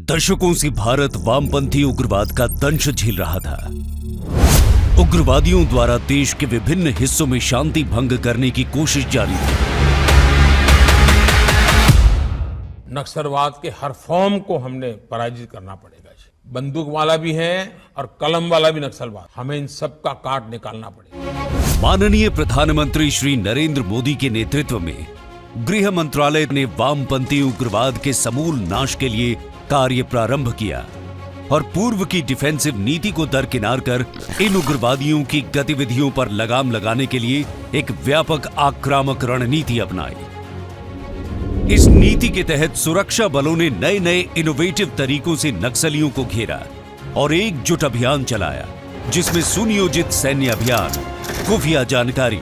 दशकों से भारत वामपंथी उग्रवाद का दंश झेल रहा था। उग्रवादियों द्वारा देश के विभिन्न हिस्सों में शांति भंग करने की कोशिश जारी थी। नक्सलवाद के हर फॉर्म को हमने पराजित करना पड़ेगा। बंदूक वाला भी है और कलम वाला भी नक्सलवाद, हमें इन सब का काट निकालना पड़ेगा। माननीय प्रधानमंत्री श्री नरेंद्र मोदी के नेतृत्व में गृह मंत्रालय ने वामपंथी उग्रवाद के समूल नाश के लिए कार्य प्रारंभ किया और पूर्व की डिफेंसिव नीति को दरकिनार कर इन उग्रवादियों की गतिविधियों पर लगाम लगाने के लिए एक व्यापक आक्रामक रणनीति अपनाई। इस नीति के तहत सुरक्षा बलों ने नए नए इनोवेटिव तरीकों से नक्सलियों को घेरा और एकजुट अभियान चलाया, जिसमें सुनियोजित सैन्य अभियान, खुफिया जानकारी,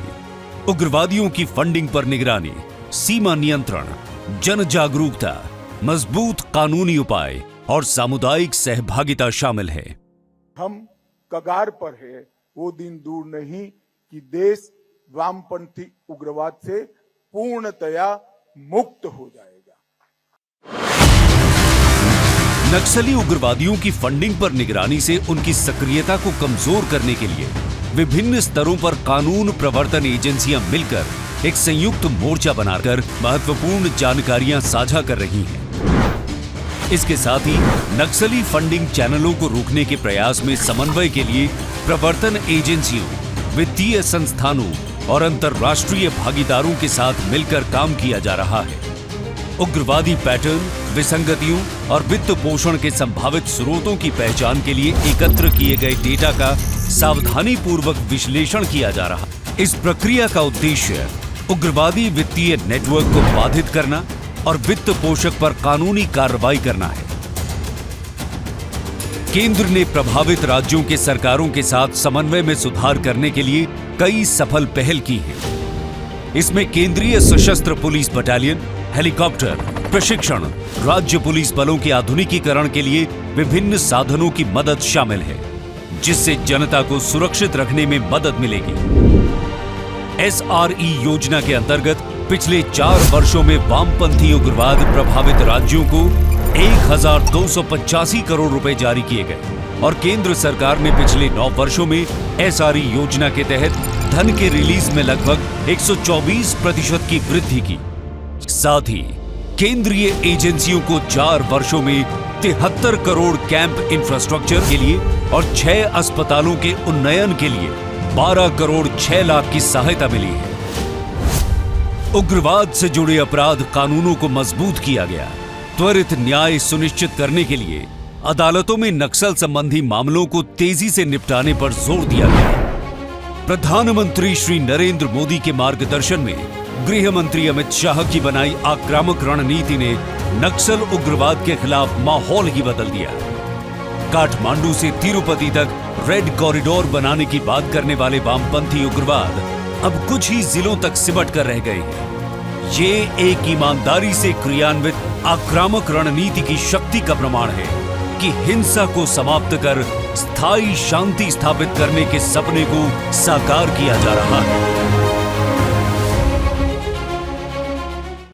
उग्रवादियों की फंडिंग पर निगरानी, सीमा नियंत्रण, जन जागरूकता, मजबूत कानूनी उपाय और सामुदायिक सहभागिता शामिल है। हम कगार पर है, वो दिन दूर नहीं कि देश वामपंथी उग्रवाद से पूर्णतया मुक्त हो जाएगा। नक्सली उग्रवादियों की फंडिंग पर निगरानी से उनकी सक्रियता को कमजोर करने के लिए विभिन्न स्तरों पर कानून प्रवर्तन एजेंसियां मिलकर एक संयुक्त मोर्चा बनाकर महत्वपूर्ण जानकारियां साझा कर रही हैं। इसके साथ ही नक्सली फंडिंग चैनलों को रोकने के प्रयास में समन्वय के लिए प्रवर्तन एजेंसियों, वित्तीय संस्थानों और अंतर्राष्ट्रीय भागीदारों के साथ मिलकर काम किया जा रहा है। उग्रवादी पैटर्न, विसंगतियों और वित्त पोषण के संभावित स्रोतों की पहचान के लिए एकत्र किए गए डेटा का सावधानी पूर्वक विश्लेषण किया जा रहा है। इस प्रक्रिया का उद्देश्य उग्रवादी वित्तीय नेटवर्क को बाधित करना और वित्त पोषक पर कानूनी कार्रवाई करना है। केंद्र ने प्रभावित राज्यों के सरकारों के साथ समन्वय में सुधार करने के लिए कई सफल पहल की है। इसमें केंद्रीय सशस्त्र पुलिस बटालियन, हेलीकॉप्टर प्रशिक्षण, राज्य पुलिस बलों के आधुनिकीकरण के लिए विभिन्न साधनों की मदद शामिल है, जिससे जनता को सुरक्षित रखने में मदद मिलेगी। SRE योजना के अंतर्गत पिछले 4 वर्षों में वामपंथी उग्रवाद प्रभावित राज्यों को 1285 करोड़ रुपए जारी किए गए और केंद्र सरकार ने पिछले 9 वर्षों में SRE योजना के तहत धन के रिलीज में लगभग 124% की वृद्धि की। साथ ही केंद्रीय एजेंसियों को 4 वर्षों में 73 करोड़ कैंप इंफ्रास्ट्रक्चर के लिए और 6 अस्पतालों के उन्नयन के लिए 12 करोड़ 6 लाख की सहायता मिली है। उग्रवाद से जुड़े अपराध कानूनों को मजबूत किया गया। त्वरित न्याय सुनिश्चित करने के लिए अदालतों में नक्सल संबंधी मामलों को तेजी से निपटाने पर जोर दिया गया। प्रधानमंत्री श्री नरेंद्र मोदी के मार्गदर्शन में गृह मंत्री अमित शाह की बनाई आक्रामक रणनीति ने नक्सल उग्रवाद के खिलाफ माहौल ही बदल दिया। काठमांडू से तिरुपति तक रेड कॉरिडोर बनाने की बात करने वाले वामपंथी उग्रवाद अब कुछ ही जिलों तक सिमट कर रह गए हैं। ये एक ईमानदारी से क्रियान्वित आक्रामक रणनीति की शक्ति का प्रमाण है कि हिंसा को समाप्त कर स्थायी शांति स्थापित करने के सपने को साकार किया जा रहा है।